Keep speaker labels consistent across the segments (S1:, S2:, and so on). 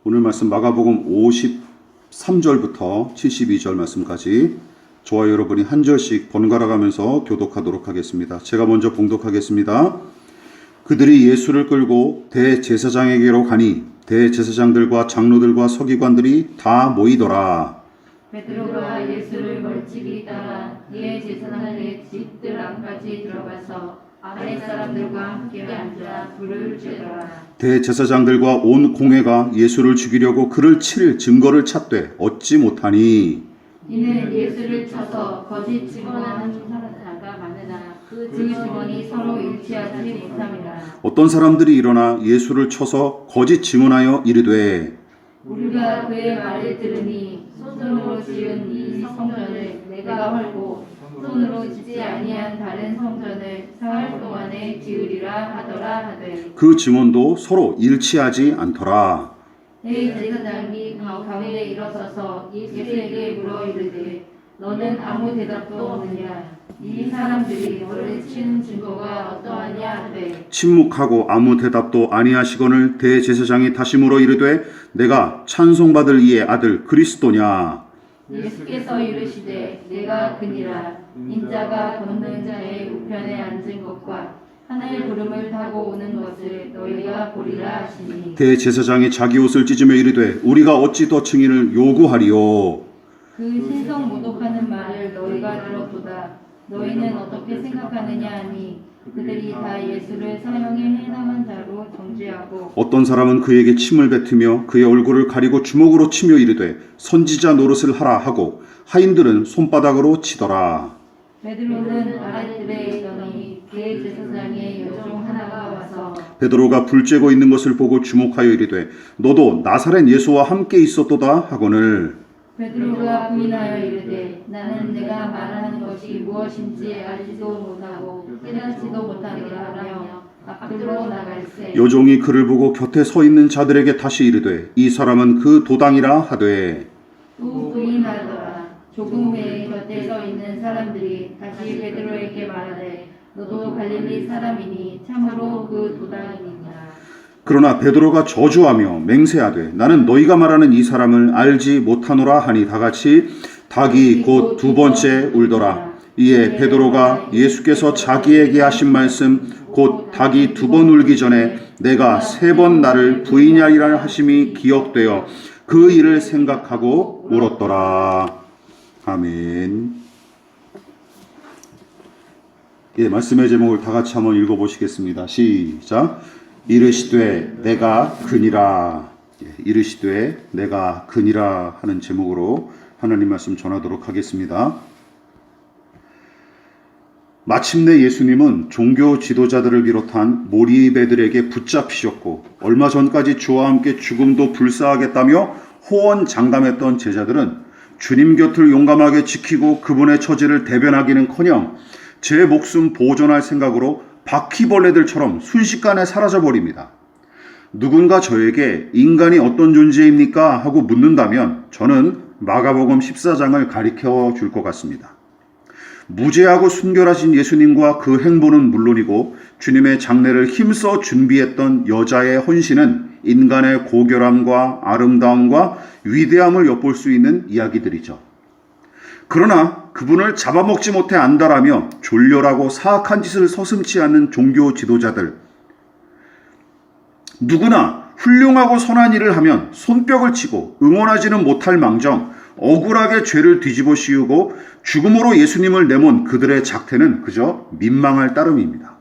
S1: 오늘 말씀 마가복음 53절부터 72절 말씀까지 저와 여러분이 한 절씩 번갈아 가면서 교독하도록 하겠습니다. 제가 먼저 봉독하겠습니다. 그들이 예수를 끌고 대제사장에게로 가니 대제사장들과 장로들과 서기관들이 다 모이더라.
S2: 베드로가 예수를 멀찍이 따라 대제사장의 집들 안까지 들어가서 아랫사람들과 함께 앉아 불을 쬐더라.
S1: 대제사장들과 온 공회가 예수를 죽이려고 그를 칠 증거를 찾되 얻지 못하니
S2: 이는 예수를 쳐서 거짓 증언하는 자가 많으나 그 증언이 서로 일치하지 못함이라.
S1: 어떤 사람들이 일어나 예수를 쳐서 거짓 증언하여 이르되
S2: 우리가 그의 말을 들으니 손으로 지은 이 성전을 내가 헐고 손으로 짓지 아니한 다른 성전을 사흘 동안에 지으리라 하더라 하되
S1: 그 증언도 서로 일치하지 않더라.
S2: 대제사장이 가운데 일어서서 예수에게 물어 이르되 너는 아무 대답도 없느냐? 이 사람들이 너를 치는 증거가 어떠하냐 하되
S1: 침묵하고 아무 대답도 아니하시거늘 대제사장이 다시 물어 이르되 내가 찬송받을 이의 아들 그리스도냐?
S2: 예수께서 이르시되 내가 그니라. 인자가 걷는 자의 우편에 앉은 것과 하늘 구름을 타고 오는 것을 너희가 보리라 하시니
S1: 대제사장이 자기 옷을 찢으며 이르되 우리가 어찌 더 증인을 요구하리요?
S2: 그 신성 모독하는 말을 너희가 들었도다. 너희는 어떻게 생각하느냐 하니 그들이 다 예수를 사형에 해당한 자로 정죄하고
S1: 어떤 사람은 그에게 침을 뱉으며 그의 얼굴을 가리고 주먹으로 치며 이르되 선지자 노릇을 하라 하고 하인들은 손바닥으로 치더라.
S2: 베드로는 아랫뜰에 있더니 대제사장의 여종 하나가 와서
S1: 베드로가 불 쬐고 있는 것을 보고 주목하여 이르되 너도 나사렛 예수와 함께 있었도다 하거늘
S2: 베드로가 부인하여 이르되 나는 내가 말하는 것이 무엇인지 알지도 못하고 깨닫지도 못하리라 하며 밖으로 나갈새
S1: 여종이 그를 보고 곁에 서 있는 자들에게 다시 이르되 이 사람은 그 도당이라 하되
S2: 또 부인하더라. 조금 후에 곁에 서 있는 사람들이 다시 베드로에게 말하되 너도 갈릴리 사람이니 참으로 그 도당이니라.
S1: 그러나 베드로가 저주하며 맹세하되 나는 너희가 말하는 이 사람을 알지 못하노라 하니 다같이 닭이 곧 두 번째 울더라. 이에 베드로가 예수께서 자기에게 하신 말씀 곧 닭이 두 번 울기 전에 내가 세 번 나를 부인하리라 하심이 기억되어 그 일을 생각하고 울었더라. 아멘. 예, 말씀의 제목을 다 같이 한번 읽어보시겠습니다. 시작. 이르시되 내가 그니라. 이르시되 내가 그니라 하는 제목으로 하나님 말씀 전하도록 하겠습니다. 마침내 예수님은 종교 지도자들을 비롯한 모리배들에게 붙잡히셨고 얼마 전까지 주와 함께 죽음도 불사하겠다며 호언장담했던 제자들은 주님 곁을 용감하게 지키고 그분의 처지를 대변하기는커녕 제 목숨 보존할 생각으로 바퀴벌레들처럼 순식간에 사라져버립니다. 누군가 저에게 인간이 어떤 존재입니까? 하고 묻는다면 저는 마가복음 14장을 가리켜 줄 것 같습니다. 무죄하고 순결하신 예수님과 그 행보는 물론이고 주님의 장례를 힘써 준비했던 여자의 헌신은 인간의 고결함과 아름다움과 위대함을 엿볼 수 있는 이야기들이죠. 그러나 그분을 잡아먹지 못해 안달하며 졸렬하고 사악한 짓을 서슴지 않는 종교 지도자들, 누구나 훌륭하고 선한 일을 하면 손뼉을 치고 응원하지는 못할 망정 억울하게 죄를 뒤집어 씌우고 죽음으로 예수님을 내몬 그들의 작태는 그저 민망할 따름입니다.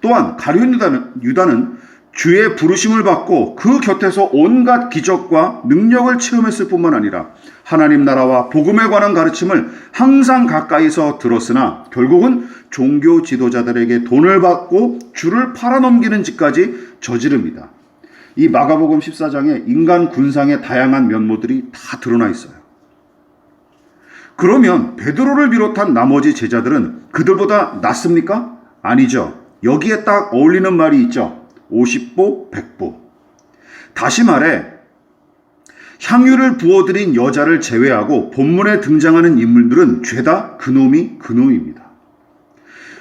S1: 또한 가룟 유다는 주의 부르심을 받고 그 곁에서 온갖 기적과 능력을 체험했을 뿐만 아니라 하나님 나라와 복음에 관한 가르침을 항상 가까이서 들었으나 결국은 종교 지도자들에게 돈을 받고 주를 팔아넘기는 짓까지 저지릅니다. 이 마가복음 14장에 인간 군상의 다양한 면모들이 다 드러나 있어요. 그러면 베드로를 비롯한 나머지 제자들은 그들보다 낫습니까? 아니죠. 여기에 딱 어울리는 말이 있죠. 50보 100보. 다시 말해 향유를 부어들인 여자를 제외하고 본문에 등장하는 인물들은 죄다 그놈입니다.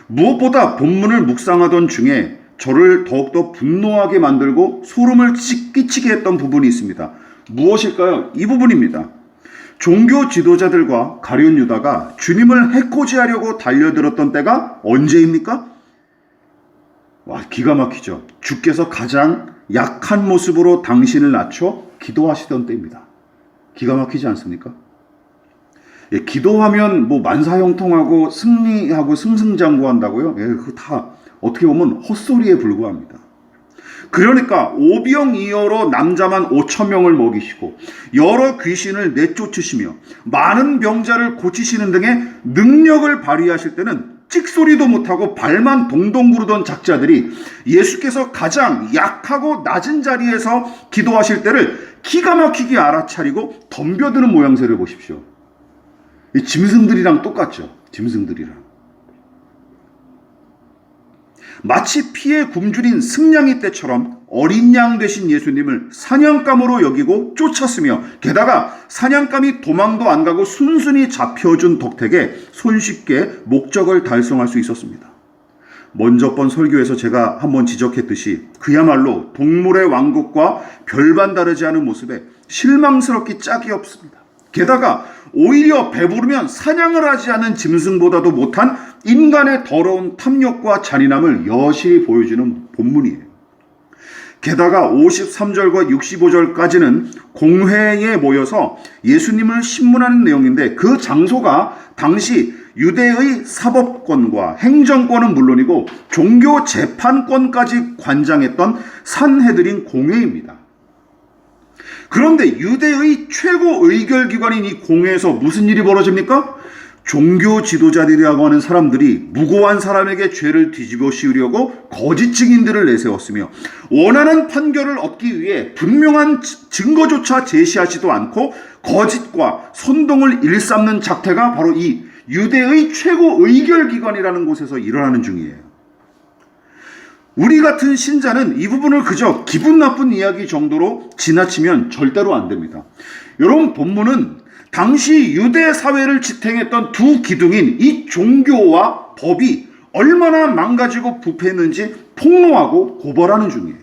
S1: 무엇보다 본문을 묵상하던 중에 저를 더욱더 분노하게 만들고 소름을 끼치게 했던 부분이 있습니다. 무엇일까요? 이 부분입니다. 종교 지도자들과 가룟 유다가 주님을 해코지하려고 달려들었던 때가 언제입니까? 와, 기가 막히죠. 주께서 가장 약한 모습으로 당신을 낮춰 기도하시던 때입니다. 기가 막히지 않습니까? 예, 기도하면 뭐 만사형통하고 승리하고 승승장구한다고요? 예, 그거 다 어떻게 보면 헛소리에 불과합니다. 그러니까 오병이어로 남자만 5,000명을 먹이시고 여러 귀신을 내쫓으시며 많은 병자를 고치시는 등의 능력을 발휘하실 때는 찍소리도 못하고 발만 동동 구르던 작자들이 예수께서 가장 약하고 낮은 자리에서 기도하실 때를 기가 막히게 알아차리고 덤벼드는 모양새를 보십시오. 이 짐승들이랑 똑같죠. 짐승들이랑. 마치 피에 굶주린 승냥이 떼처럼 어린 양 되신 예수님을 사냥감으로 여기고 쫓았으며 게다가 사냥감이 도망도 안 가고 순순히 잡혀준 덕택에 손쉽게 목적을 달성할 수 있었습니다. 먼저 번 설교에서 제가 한번 지적했듯이 그야말로 동물의 왕국과 별반 다르지 않은 모습에 실망스럽기 짝이 없습니다. 게다가 오히려 배부르면 사냥을 하지 않은 짐승보다도 못한 인간의 더러운 탐욕과 잔인함을 여실히 보여주는 본문이에요. 게다가 53절과 65절까지는 공회에 모여서 예수님을 신문하는 내용인데 그 장소가 당시 유대의 사법권과 행정권은 물론이고 종교 재판권까지 관장했던 산헤드린 공회입니다. 그런데 유대의 최고 의결기관인 이 공회에서 무슨 일이 벌어집니까? 종교 지도자들이라고 하는 사람들이 무고한 사람에게 죄를 뒤집어 씌우려고 거짓 증인들을 내세웠으며 원하는 판결을 얻기 위해 분명한 증거조차 제시하지도 않고 거짓과 선동을 일삼는 작태가 바로 이 유대의 최고 의결기관이라는 곳에서 일어나는 중이에요. 우리 같은 신자는 이 부분을 그저 기분 나쁜 이야기 정도로 지나치면 절대로 안 됩니다. 여러분, 본문은 당시 유대 사회를 지탱했던 두 기둥인 이 종교와 법이 얼마나 망가지고 부패했는지 폭로하고 고발하는 중이에요.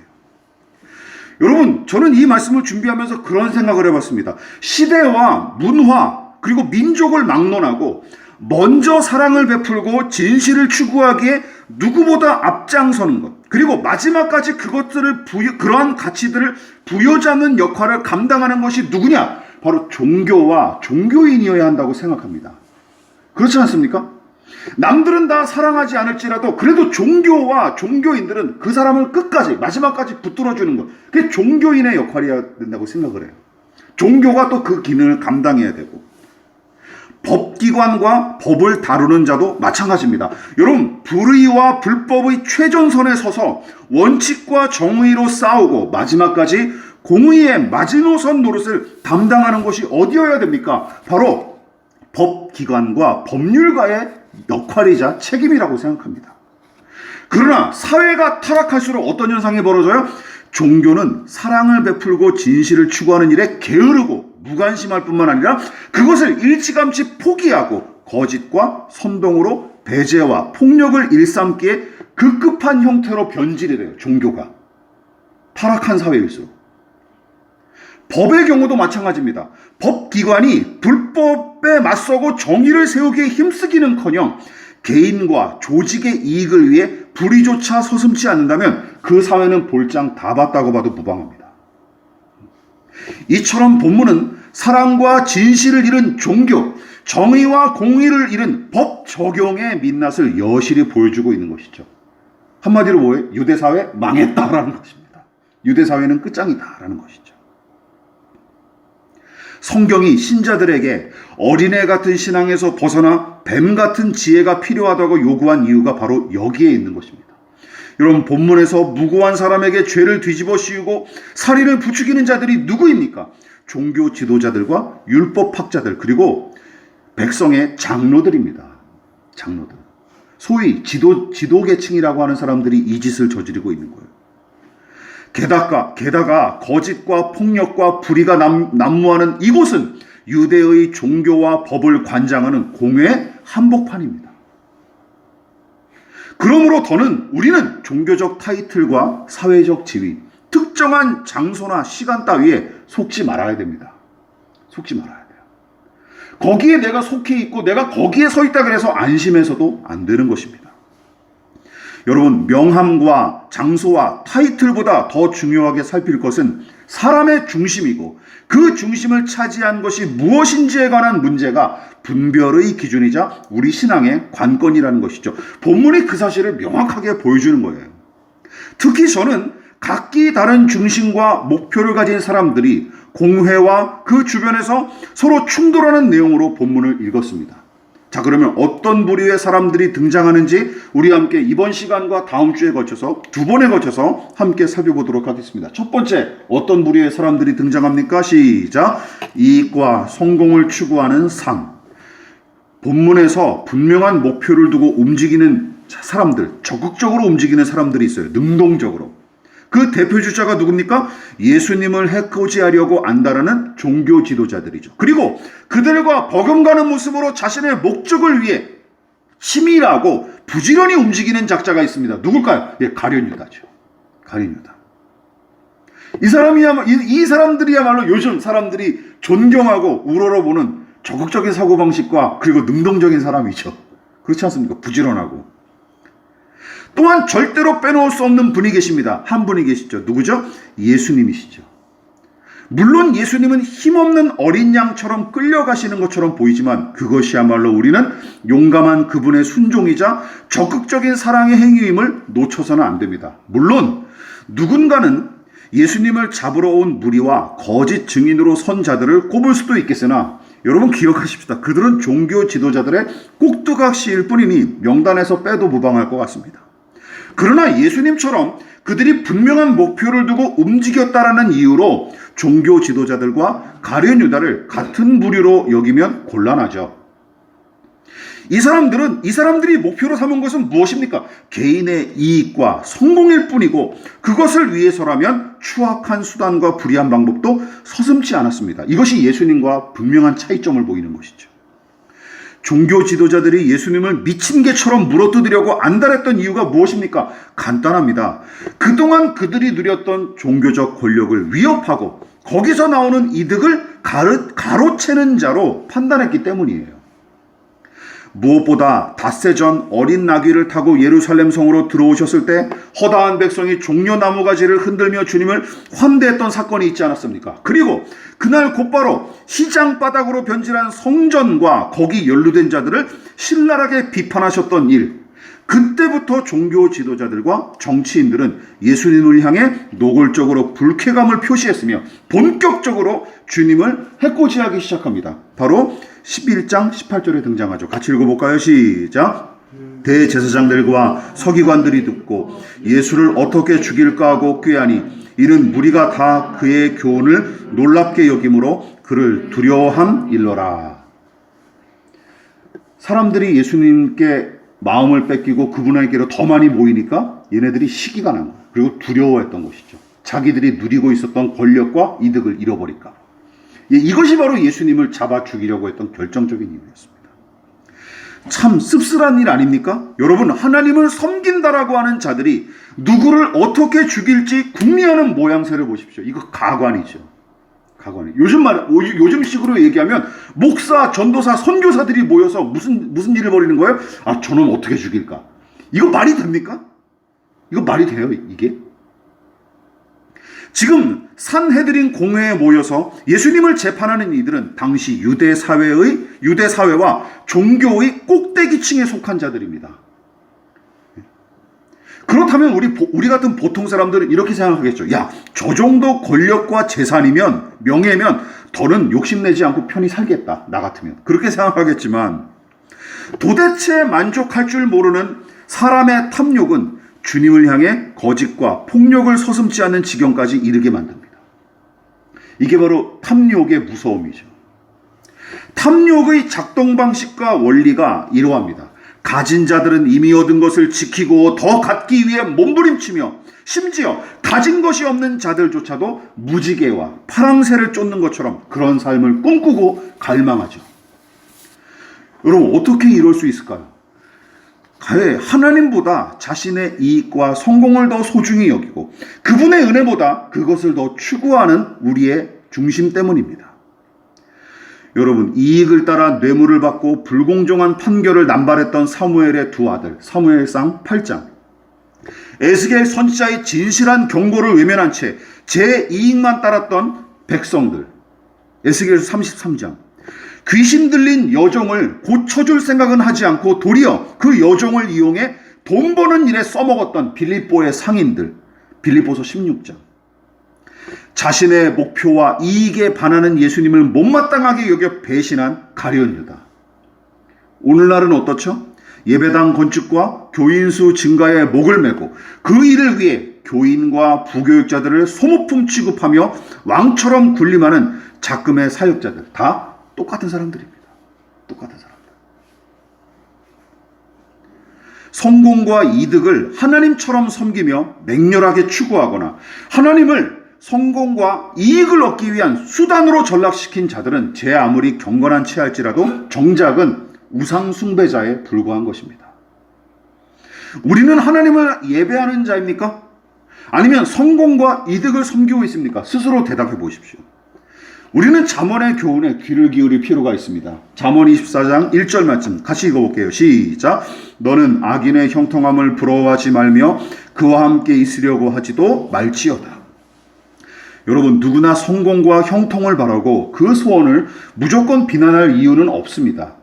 S1: 여러분, 저는 이 말씀을 준비하면서 그런 생각을 해봤습니다. 시대와 문화 그리고 민족을 막론하고 먼저 사랑을 베풀고 진실을 추구하기에 누구보다 앞장서는 것, 그리고 마지막까지 그러한 가치들을 부여잡는 역할을 감당하는 것이 누구냐? 바로 종교와 종교인이어야 한다고 생각합니다. 그렇지 않습니까? 남들은 다 사랑하지 않을지라도 그래도 종교와 종교인들은 그 사람을 끝까지 마지막까지 붙들어주는 것, 그게 종교인의 역할이어야 된다고 생각을 해요. 종교가 또 그 기능을 감당해야 되고 법기관과 법을 다루는 자도 마찬가지입니다. 여러분, 불의와 불법의 최전선에 서서 원칙과 정의로 싸우고 마지막까지 공의의 마지노선 노릇을 담당하는 것이 어디여야 됩니까? 바로 법기관과 법률가의 역할이자 책임이라고 생각합니다. 그러나 사회가 타락할수록 어떤 현상이 벌어져요? 종교는 사랑을 베풀고 진실을 추구하는 일에 게으르고 무관심할 뿐만 아니라 그것을 일찌감치 포기하고 거짓과 선동으로 배제와 폭력을 일삼기에 급급한 형태로 변질이 돼요. 종교가 타락한 사회일수록. 법의 경우도 마찬가지입니다. 법기관이 불법에 맞서고 정의를 세우기에 힘쓰기는커녕 개인과 조직의 이익을 위해 불의조차 서슴지 않는다면 그 사회는 볼장 다 봤다고 봐도 무방합니다. 이처럼 본문은 사랑과 진실을 잃은 종교, 정의와 공의를 잃은 법 적용의 민낯을 여실히 보여주고 있는 것이죠. 한마디로 뭐예요? 유대사회 망했다라는 것입니다. 유대사회는 끝장이다라는 것이죠. 성경이 신자들에게 어린애 같은 신앙에서 벗어나 뱀 같은 지혜가 필요하다고 요구한 이유가 바로 여기에 있는 것입니다. 여러분, 본문에서 무고한 사람에게 죄를 뒤집어 씌우고 살인을 부추기는 자들이 누구입니까? 종교 지도자들과 율법학자들, 그리고 백성의 장로들입니다. 장로들. 소위 지도계층이라고 하는 사람들이 이 짓을 저지르고 있는 거예요. 게다가 거짓과 폭력과 불의가 난무하는 이곳은 유대의 종교와 법을 관장하는 공회 한복판입니다. 그러므로 우리는 종교적 타이틀과 사회적 지위, 특정한 장소나 시간 따위에 속지 말아야 됩니다. 속지 말아야 돼요. 거기에 내가 속해 있고 내가 거기에 서 있다 그래서 안심해서도 안 되는 것입니다. 여러분, 명함과 장소와 타이틀보다 더 중요하게 살필 것은 사람의 중심이고 그 중심을 차지한 것이 무엇인지에 관한 문제가 분별의 기준이자 우리 신앙의 관건이라는 것이죠. 본문이 그 사실을 명확하게 보여주는 거예요. 특히 저는 각기 다른 중심과 목표를 가진 사람들이 공회와 그 주변에서 서로 충돌하는 내용으로 본문을 읽었습니다. 자, 그러면 어떤 부류의 사람들이 등장하는지 우리 함께 이번 시간과 다음 주에 거쳐서 두 번에 거쳐서 함께 살펴보도록 하겠습니다. 첫 번째, 어떤 부류의 사람들이 등장합니까? 시작. 이익과 성공을 추구하는 상. 본문에서 분명한 목표를 두고 움직이는 사람들, 적극적으로 움직이는 사람들이 있어요. 능동적으로. 그 대표 주자가 누굽니까? 예수님을 해코지하려고 안다라는 종교 지도자들이죠. 그리고 그들과 버금가는 모습으로 자신의 목적을 위해 치밀하고 부지런히 움직이는 작자가 있습니다. 누굴까요? 예, 가룟 유다죠. 가룟 유다. 이 사람들이야말로 요즘 사람들이 존경하고 우러러보는 적극적인 사고방식과 그리고 능동적인 사람이죠. 그렇지 않습니까? 부지런하고. 또한 절대로 빼놓을 수 없는 분이 계십니다. 한 분이 계시죠. 누구죠? 예수님이시죠. 물론 예수님은 힘없는 어린 양처럼 끌려가시는 것처럼 보이지만 그것이야말로 우리는 용감한 그분의 순종이자 적극적인 사랑의 행위임을 놓쳐서는 안 됩니다. 물론 누군가는 예수님을 잡으러 온 무리와 거짓 증인으로 선 자들을 꼽을 수도 있겠으나 여러분 기억하십시다. 그들은 종교 지도자들의 꼭두각시일 뿐이니 명단에서 빼도 무방할 것 같습니다. 그러나 예수님처럼 그들이 분명한 목표를 두고 움직였다라는 이유로 종교 지도자들과 가룟 유다를 같은 부류로 여기면 곤란하죠. 이 사람들이 목표로 삼은 것은 무엇입니까? 개인의 이익과 성공일 뿐이고 그것을 위해서라면 추악한 수단과 불의한 방법도 서슴지 않았습니다. 이것이 예수님과 분명한 차이점을 보이는 것이죠. 종교 지도자들이 예수님을 미친 개처럼 물어뜯으려고 안달했던 이유가 무엇입니까? 간단합니다. 그동안 그들이 누렸던 종교적 권력을 위협하고 거기서 나오는 이득을 가로채는 자로 판단했기 때문이에요. 무엇보다 닷새 전 어린 나귀를 타고 예루살렘 성으로 들어오셨을 때 허다한 백성이 종려나무 가지를 흔들며 주님을 환대했던 사건이 있지 않았습니까? 그리고 그날 곧바로 시장 바닥으로 변질한 성전과 거기 연루된 자들을 신랄하게 비판하셨던 일, 그때부터 종교 지도자들과 정치인들은 예수님을 향해 노골적으로 불쾌감을 표시했으며 본격적으로 주님을 해코지하기 시작합니다. 바로 11장 18절에 등장하죠. 같이 읽어볼까요? 시작. 대제사장들과 서기관들이 듣고 예수를 어떻게 죽일까 하고 꾀하니 이는 무리가 다 그의 교훈을 놀랍게 여김으로 그를 두려워함일러라. 사람들이 예수님께 마음을 뺏기고 그분에게로 더 많이 모이니까 얘네들이 시기가 난 거예요. 그리고 두려워했던 것이죠. 자기들이 누리고 있었던 권력과 이득을 잃어버릴까. 이것이 바로 예수님을 잡아 죽이려고 했던 결정적인 이유였습니다. 참 씁쓸한 일 아닙니까? 여러분, 하나님을 섬긴다라고 하는 자들이 누구를 어떻게 죽일지 궁리하는 모양새를 보십시오. 이거 가관이죠. 가관이. 요즘식으로 얘기하면 목사, 전도사, 선교사들이 모여서 무슨 일을 벌이는 거예요? 아, 저놈 어떻게 죽일까? 이거 말이 됩니까? 이거 말이 돼요, 이게? 지금 산헤드린 공회에 모여서 예수님을 재판하는 이들은 당시 유대 사회와 종교의 꼭대기층에 속한 자들입니다. 그렇다면 우리 같은 보통 사람들은 이렇게 생각하겠죠. 야, 저 정도 권력과 재산이면, 명예면 더는 욕심내지 않고 편히 살겠다. 나 같으면. 그렇게 생각하겠지만 도대체 만족할 줄 모르는 사람의 탐욕은 주님을 향해 거짓과 폭력을 서슴지 않는 지경까지 이르게 만듭니다. 이게 바로 탐욕의 무서움이죠. 탐욕의 작동 방식과 원리가 이러합니다. 가진 자들은 이미 얻은 것을 지키고 더 갖기 위해 몸부림치며 심지어 가진 것이 없는 자들조차도 무지개와 파랑새를 쫓는 것처럼 그런 삶을 꿈꾸고 갈망하죠. 여러분, 어떻게 이럴 수 있을까요? 하나님보다 자신의 이익과 성공을 더 소중히 여기고 그분의 은혜보다 그것을 더 추구하는 우리의 중심 때문입니다. 여러분, 이익을 따라 뇌물을 받고 불공정한 판결을 남발했던 사무엘의 두 아들, 사무엘상 8장. 에스겔 선지자의 진실한 경고를 외면한 채 제 이익만 따랐던 백성들, 에스겔서 33장. 귀신 들린 여종을 고쳐줄 생각은 하지 않고 도리어 그 여종을 이용해 돈 버는 일에 써먹었던 빌립보의 상인들, 빌립보서 16장. 자신의 목표와 이익에 반하는 예수님을 못마땅하게 여겨 배신한 가룟 유다. 오늘날은 어떻죠? 예배당 건축과 교인 수 증가에 목을 메고 그 일을 위해 교인과 부교육자들을 소모품 취급하며 왕처럼 군림하는 작금의 사역자들, 다 똑같은 사람들입니다. 똑같은 사람들. 성공과 이득을 하나님처럼 섬기며 맹렬하게 추구하거나 하나님을 성공과 이익을 얻기 위한 수단으로 전락시킨 자들은 제 아무리 경건한 채 할지라도 정작은 우상 숭배자에 불과한 것입니다. 우리는 하나님을 예배하는 자입니까? 아니면 성공과 이득을 섬기고 있습니까? 스스로 대답해 보십시오. 우리는 잠언의 교훈에 귀를 기울일 필요가 있습니다. 잠언 24장 1절 말씀 같이 읽어볼게요. 시작. 너는 악인의 형통함을 부러워하지 말며 그와 함께 있으려고 하지도 말지어다. 여러분, 누구나 성공과 형통을 바라고 그 소원을 무조건 비난할 이유는 없습니다.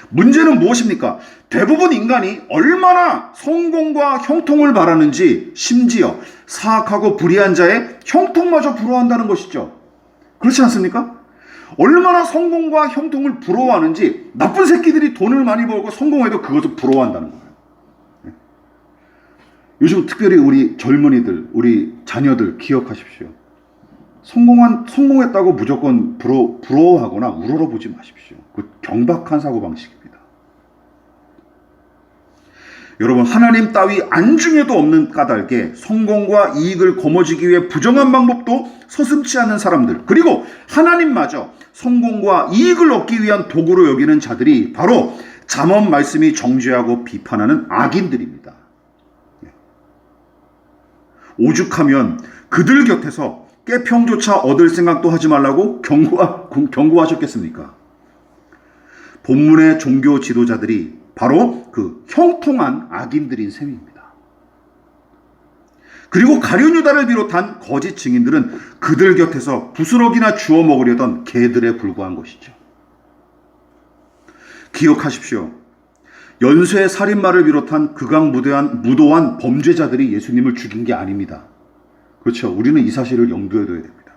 S1: 문제는 무엇입니까? 대부분 인간이 얼마나 성공과 형통을 바라는지, 심지어 사악하고 불의한 자의 형통마저 부러워한다는 것이죠. 그렇지 않습니까? 얼마나 성공과 형통을 부러워하는지, 나쁜 새끼들이 돈을 많이 벌고 성공해도 그것을 부러워한다는 거예요. 요즘 특별히 우리 젊은이들, 우리 자녀들 기억하십시오. 성공했다고 무조건 부러워하거나 우러러보지 마십시오. 그 경박한 사고방식입니다. 여러분, 하나님 따위 안중에도 없는 까닭에 성공과 이익을 거머쥐기 위해 부정한 방법도 서슴지 않는 사람들, 그리고 하나님마저 성공과 이익을 얻기 위한 도구로 여기는 자들이 바로 잠언 말씀이 정죄하고 비판하는 악인들입니다. 오죽하면 그들 곁에서 깨평조차 얻을 생각도 하지 말라고 경고하셨겠습니까? 본문의 종교 지도자들이 바로 그 형통한 악인들인 셈입니다. 그리고 가룟 유다를 비롯한 거짓 증인들은 그들 곁에서 부스러기나 주워 먹으려던 개들에 불과한 것이죠. 기억하십시오. 연쇄 살인마를 비롯한 극악무도한 범죄자들이 예수님을 죽인 게 아닙니다. 그렇죠. 우리는 이 사실을 염두에 둬야 됩니다.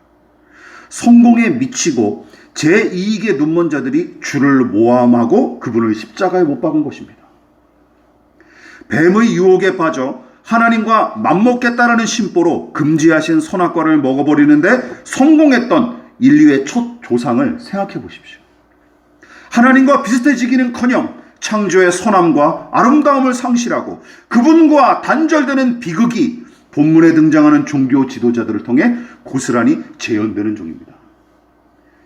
S1: 성공에 미치고 제 이익에 눈먼 자들이 주를 모함하고 그분을 십자가에 못 박은 것입니다. 뱀의 유혹에 빠져 하나님과 맞먹겠다라는 심보로 금지하신 선악과를 먹어버리는데 성공했던 인류의 첫 조상을 생각해 보십시오. 하나님과 비슷해지기는커녕 창조의 선함과 아름다움을 상실하고 그분과 단절되는 비극이 본문에 등장하는 종교 지도자들을 통해 고스란히 재현되는 중입니다.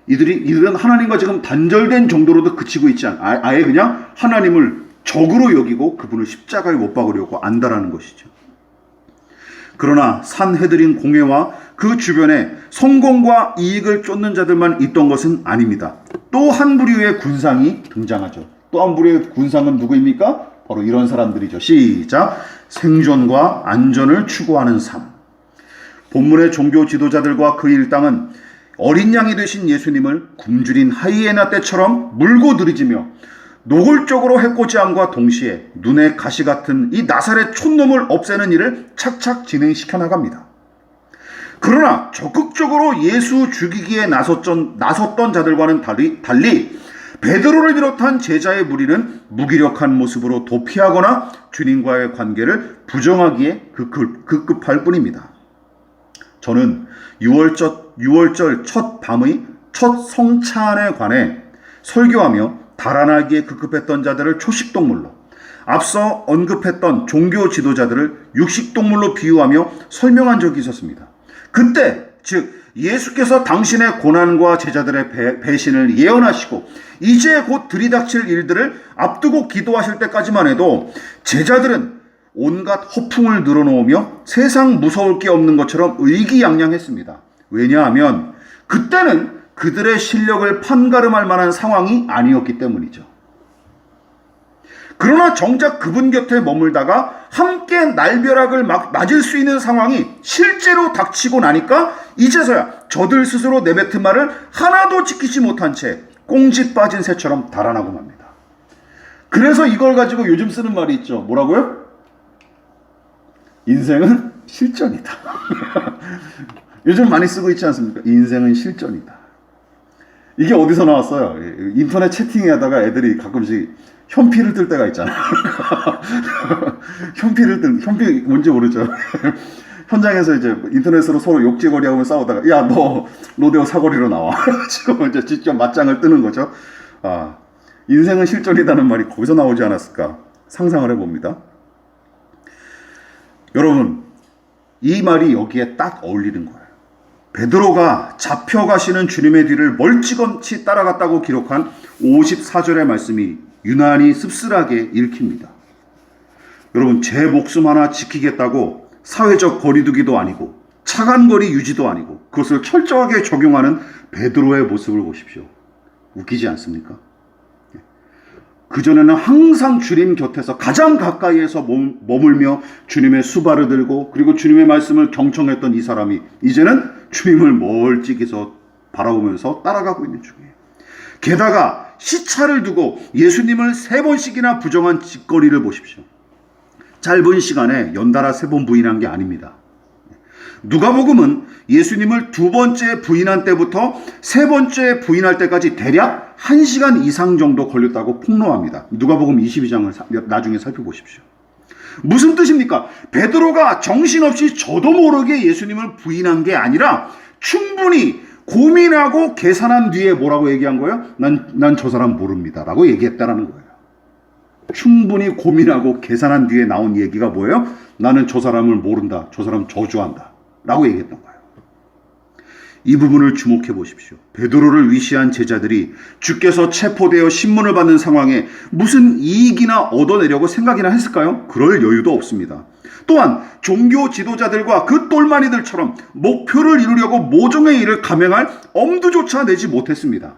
S1: 이들은 하나님과 지금 단절된 정도로도 그치고 있지 아예 그냥 하나님을 적으로 여기고 그분을 십자가에 못 박으려고 안다라는 것이죠. 그러나 산헤드린 공회와 그 주변에 성공과 이익을 쫓는 자들만 있던 것은 아닙니다. 또 한 부류의 군상이 등장하죠. 또 한 부류의 군상은 누구입니까? 바로 이런 사람들이죠. 시작. 생존과 안전을 추구하는 삶. 본문의 종교 지도자들과 그 일당은 어린 양이 되신 예수님을 굶주린 하이에나 떼처럼 물고 들이지며 노골적으로 해코지함과 동시에 눈에 가시 같은 이 나사렛 촌놈을 없애는 일을 착착 진행시켜 나갑니다. 그러나 적극적으로 예수 죽이기에 나섰던 자들과는 달리 베드로를 비롯한 제자의 무리는 무기력한 모습으로 도피하거나 주님과의 관계를 부정하기에 급급할 뿐입니다. 저는 6월절 첫 밤의 첫 성찬에 관해 설교하며 달아나기에 급급했던 자들을 초식동물로, 앞서 언급했던 종교 지도자들을 육식동물로 비유하며 설명한 적이 있었습니다. 그때 즉 예수께서 당신의 고난과 제자들의 배신을 예언하시고 이제 곧 들이닥칠 일들을 앞두고 기도하실 때까지만 해도 제자들은 온갖 허풍을 늘어놓으며 세상 무서울 게 없는 것처럼 의기양양했습니다. 왜냐하면 그때는 그들의 실력을 판가름할 만한 상황이 아니었기 때문이죠. 그러나 정작 그분 곁에 머물다가 함께 날벼락을 맞을 수 있는 상황이 실제로 닥치고 나니까 이제서야 저들 스스로 내뱉은 말을 하나도 지키지 못한 채 꽁지 빠진 새처럼 달아나고 맙니다. 그래서 이걸 가지고 요즘 쓰는 말이 있죠. 뭐라고요? 인생은 실전이다. 요즘 많이 쓰고 있지 않습니까? 인생은 실전이다. 이게 어디서 나왔어요? 인터넷 채팅하다가 애들이 가끔씩 현피를 뜰 때가 있잖아요. 현피 뭔지 모르죠. 현장에서 이제 인터넷으로 서로 욕지거리하고 싸우다가 야, 너 로데오 사거리로 나와. 지금 이제 직접 맞짱을 뜨는 거죠. 아, 인생은 실전이라는 말이 거기서 나오지 않았을까 상상을 해봅니다. 여러분, 이 말이 여기에 딱 어울리는 거예요. 베드로가 잡혀가시는 주님의 뒤를 멀찌감치 따라갔다고 기록한 54절의 말씀이 유난히 씁쓸하게 읽힙니다. 여러분, 제 목숨 하나 지키겠다고 사회적 거리두기도 아니고 차간거리 유지도 아니고 그것을 철저하게 적용하는 베드로의 모습을 보십시오. 웃기지 않습니까? 그전에는 항상 주님 곁에서 가장 가까이에서 머물며 주님의 수발을 들고 그리고 주님의 말씀을 경청했던 이 사람이 이제는 주님을 멀찍이서 바라보면서 따라가고 있는 중이에요. 게다가 시차를 두고 예수님을 3번씩이나 부정한 짓거리를 보십시오. 짧은 시간에 연달아 3번 부인한 게 아닙니다. 누가복음은 예수님을 2번째 부인한 때부터 3번째 부인할 때까지 대략 1시간 이상 정도 걸렸다고 폭로합니다. 누가복음 22장을 나중에 살펴보십시오. 무슨 뜻입니까? 베드로가 정신없이 저도 모르게 예수님을 부인한 게 아니라 충분히 고민하고 계산한 뒤에 뭐라고 얘기한 거예요? 난 저 사람 모릅니다 라고 얘기했다라는 거예요. 충분히 고민하고 계산한 뒤에 나온 얘기가 뭐예요? 나는 저 사람을 모른다. 저 사람 저주한다 라고 얘기했던 거예요. 이 부분을 주목해 보십시오. 베드로를 위시한 제자들이 주께서 체포되어 신문을 받는 상황에 무슨 이익이나 얻어내려고 생각이나 했을까요? 그럴 여유도 없습니다. 또한 종교 지도자들과 그 똘마니들처럼 목표를 이루려고 모종의 일을 감행할 엄두조차 내지 못했습니다.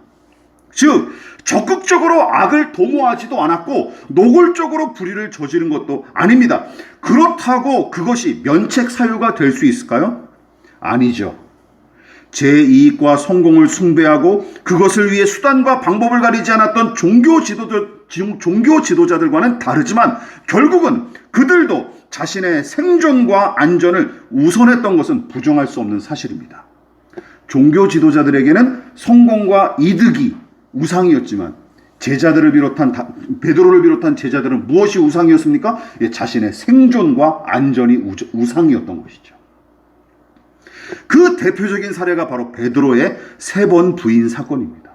S1: 즉 적극적으로 악을 도모하지도 않았고 노골적으로 불의를 저지른 것도 아닙니다. 그렇다고 그것이 면책 사유가 될 수 있을까요? 아니죠. 제 이익과 성공을 숭배하고 그것을 위해 수단과 방법을 가리지 않았던 종교 지도자들과는 다르지만 결국은 그들도 자신의 생존과 안전을 우선했던 것은 부정할 수 없는 사실입니다. 종교 지도자들에게는 성공과 이득이 우상이었지만 베드로를 비롯한 제자들은 무엇이 우상이었습니까? 자신의 생존과 안전이 우상이었던 것이죠. 그 대표적인 사례가 바로 베드로의 3번 부인 사건입니다.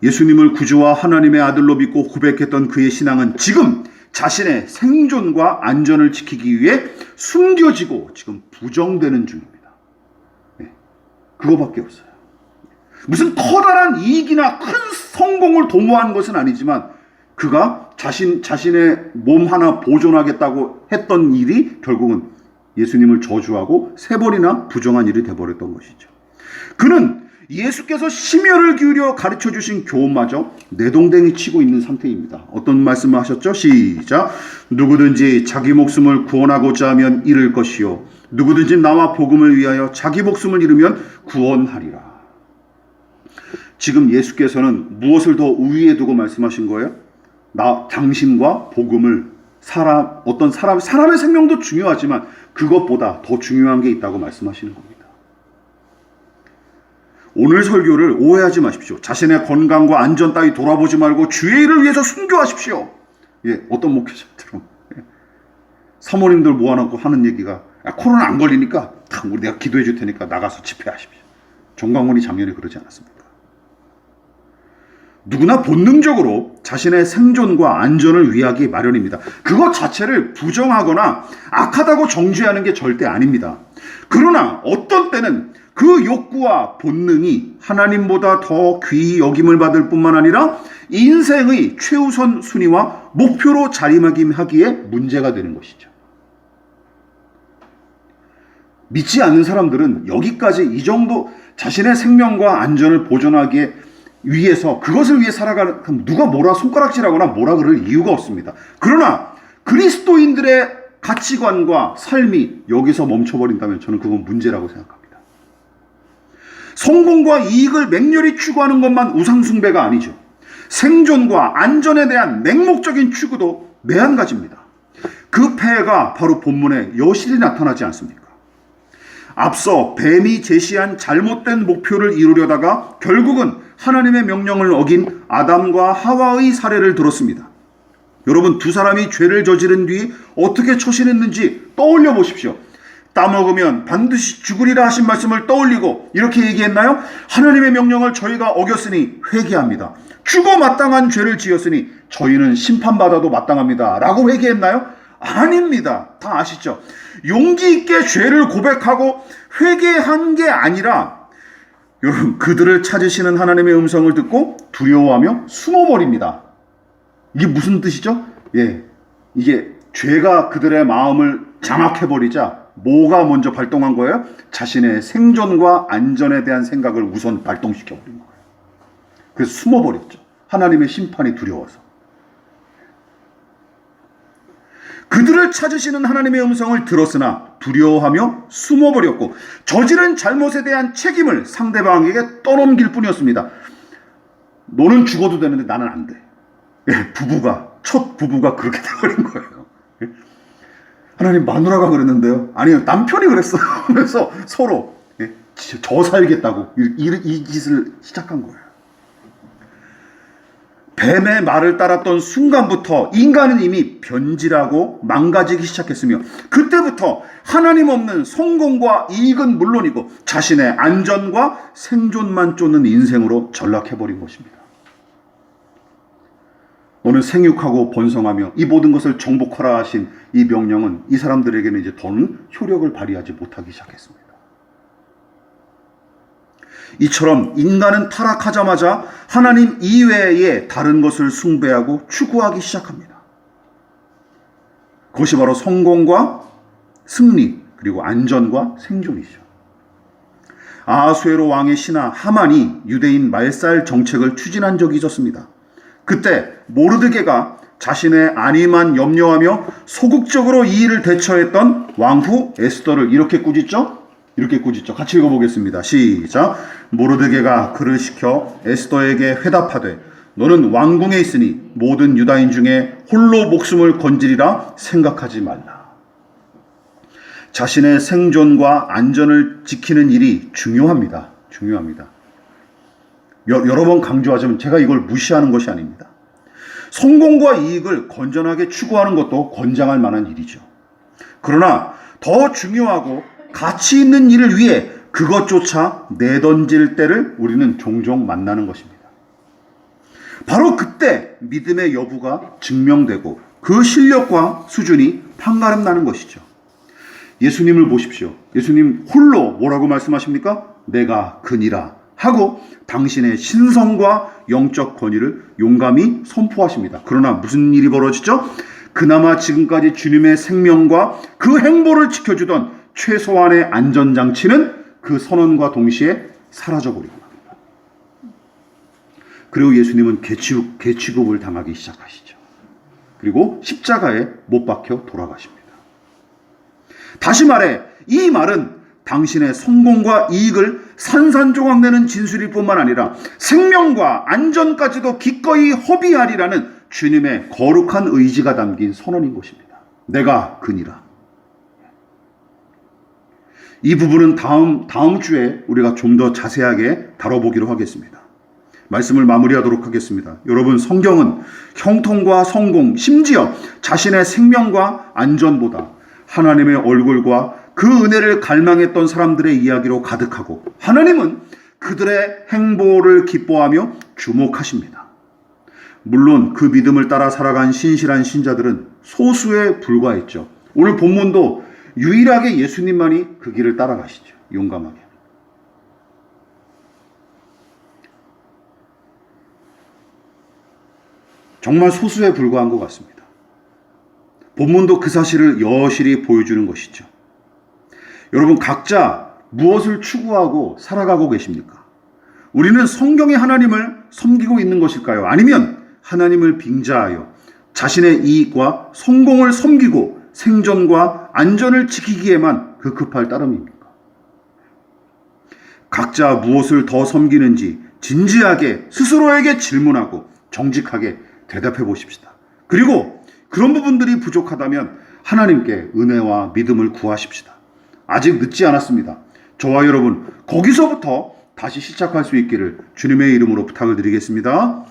S1: 예수님을 구주와 하나님의 아들로 믿고 고백했던 그의 신앙은 지금 자신의 생존과 안전을 지키기 위해 숨겨지고 지금 부정되는 중입니다. 그거밖에 없어요. 무슨 커다란 이익이나 큰 성공을 도모한 것은 아니지만 그가 자신의 몸 하나 보존하겠다고 했던 일이 결국은 예수님을 저주하고 3번이나 부정한 일이 되어버렸던 것이죠. 그는 예수께서 심혈을 기울여 가르쳐주신 교훈마저 내동댕이 치고 있는 상태입니다. 어떤 말씀을 하셨죠? 시작. 누구든지 자기 목숨을 구원하고자 하면 잃을 것이요 누구든지 나와 복음을 위하여 자기 목숨을 잃으면 구원하리라. 지금 예수께서는 무엇을 더 우위에 두고 말씀하신 거예요? 당신과 복음을 사람의 생명도 중요하지만 그것보다 더 중요한 게 있다고 말씀하시는 겁니다. 오늘 설교를 오해하지 마십시오. 자신의 건강과 안전 따위 돌아보지 말고 주의 일을 위해서 순교하십시오. 어떤 목회자들은 사모님들 모아놓고 하는 얘기가 코로나 안 걸리니까 내가 기도해 줄 테니까 나가서 집회하십시오. 정광훈이 작년에 그러지 않았습니까? 누구나 본능적으로 자신의 생존과 안전을 위하기 마련입니다. 그것 자체를 부정하거나 악하다고 정죄하는 게 절대 아닙니다. 그러나 어떤 때는 그 욕구와 본능이 하나님보다 더 귀히 여김을 받을 뿐만 아니라 인생의 최우선 순위와 목표로 자리매김하기에 문제가 되는 것이죠. 믿지 않는 사람들은 여기까지 이 정도 자신의 생명과 안전을 보존하기 위해서 그것을 위해 살아가는, 누가 뭐라 손가락질하거나 뭐라 그럴 이유가 없습니다. 그러나 그리스도인들의 가치관과 삶이 여기서 멈춰버린다면 저는 그건 문제라고 생각합니다. 성공과 이익을 맹렬히 추구하는 것만 우상숭배가 아니죠. 생존과 안전에 대한 맹목적인 추구도 매한가지입니다. 그 폐해가 바로 본문에 여실히 나타나지 않습니까? 앞서 뱀이 제시한 잘못된 목표를 이루려다가 결국은 하나님의 명령을 어긴 아담과 하와의 사례를 들었습니다. 여러분, 두 사람이 죄를 저지른 뒤 어떻게 처신했는지 떠올려 보십시오. 따먹으면 반드시 죽으리라 하신 말씀을 떠올리고 이렇게 얘기했나요? 하나님의 명령을 저희가 어겼으니 회개합니다. 죽어 마땅한 죄를 지었으니 저희는 심판받아도 마땅합니다. 라고 회개했나요? 아닙니다. 다 아시죠? 용기 있게 죄를 고백하고 회개한 게 아니라 여러분, 그들을 찾으시는 하나님의 음성을 듣고 두려워하며 숨어버립니다. 이게 무슨 뜻이죠? 이게 죄가 그들의 마음을 장악해버리자 뭐가 먼저 발동한 거예요? 자신의 생존과 안전에 대한 생각을 우선 발동시켜버린 거예요. 그래서 숨어버렸죠. 하나님의 심판이 두려워서. 그들을 찾으시는 하나님의 음성을 들었으나 두려워하며 숨어버렸고 저지른 잘못에 대한 책임을 상대방에게 떠넘길 뿐이었습니다. 너는 죽어도 되는데 나는 안 돼. 첫 부부가 그렇게 돼버린 거예요. 하나님, 마누라가 그랬는데요. 아니요, 남편이 그랬어요. 그래서 서로 저 살겠다고 이 짓을 시작한 거예요. 뱀의 말을 따랐던 순간부터 인간은 이미 변질하고 망가지기 시작했으며 그때부터 하나님 없는 성공과 이익은 물론이고 자신의 안전과 생존만 쫓는 인생으로 전락해버린 것입니다. 너는 생육하고 번성하며 이 모든 것을 정복하라 하신 이 명령은 이 사람들에게는 이제 더는 효력을 발휘하지 못하기 시작했습니다. 이처럼 인간은 타락하자마자 하나님 이외에 다른 것을 숭배하고 추구하기 시작합니다. 그것이 바로 성공과 승리, 그리고 안전과 생존이죠. 아하수에로 왕의 신하 하만이 유대인 말살 정책을 추진한 적이 있었습니다. 그때 모르드게가 자신의 안위만 염려하며 소극적으로 이 일을 대처했던 왕후 에스더를 이렇게 꾸짖죠. 같이 읽어보겠습니다. 시작. 모르드게가 그를 시켜 에스더에게 회답하되 너는 왕궁에 있으니 모든 유다인 중에 홀로 목숨을 건지리라 생각하지 말라. 자신의 생존과 안전을 지키는 일이 중요합니다. 여러 번 강조하자면 제가 이걸 무시하는 것이 아닙니다. 성공과 이익을 건전하게 추구하는 것도 권장할 만한 일이죠. 그러나 더 중요하고 가치 있는 일을 위해 그것조차 내던질 때를 우리는 종종 만나는 것입니다. 바로 그때 믿음의 여부가 증명되고 그 실력과 수준이 판가름 나는 것이죠. 예수님을 보십시오. 예수님 홀로 뭐라고 말씀하십니까? 내가 그니라 하고 당신의 신성과 영적 권위를 용감히 선포하십니다. 그러나 무슨 일이 벌어지죠? 그나마 지금까지 주님의 생명과 그 행보를 지켜주던 최소한의 안전장치는 그 선언과 동시에 사라져버리고 납니다. 그리고 예수님은 개취급을 당하기 시작하시죠. 그리고 십자가에 못 박혀 돌아가십니다. 다시 말해 이 말은 당신의 성공과 이익을 산산조각내는 진술일 뿐만 아니라 생명과 안전까지도 기꺼이 허비하리라는 주님의 거룩한 의지가 담긴 선언인 것입니다. 내가 그니라. 이 부분은 다음 주에 우리가 좀 더 자세하게 다뤄보기로 하겠습니다. 말씀을 마무리하도록 하겠습니다. 여러분, 성경은 형통과 성공, 심지어 자신의 생명과 안전보다 하나님의 얼굴과 그 은혜를 갈망했던 사람들의 이야기로 가득하고 하나님은 그들의 행보를 기뻐하며 주목하십니다. 물론 그 믿음을 따라 살아간 신실한 신자들은 소수에 불과했죠. 오늘 본문도 유일하게 예수님만이 그 길을 따라가시죠. 용감하게. 정말 소수에 불과한 것 같습니다. 본문도 그 사실을 여실히 보여주는 것이죠. 여러분, 각자 무엇을 추구하고 살아가고 계십니까? 우리는 성경의 하나님을 섬기고 있는 것일까요? 아니면 하나님을 빙자하여 자신의 이익과 성공을 섬기고 생존과 안전을 지키기에만 그 급할 따름입니까? 각자 무엇을 더 섬기는지 진지하게 스스로에게 질문하고 정직하게 대답해 보십시다. 그리고 그런 부분들이 부족하다면 하나님께 은혜와 믿음을 구하십시다. 아직 늦지 않았습니다. 저와 여러분, 거기서부터 다시 시작할 수 있기를 주님의 이름으로 부탁을 드리겠습니다.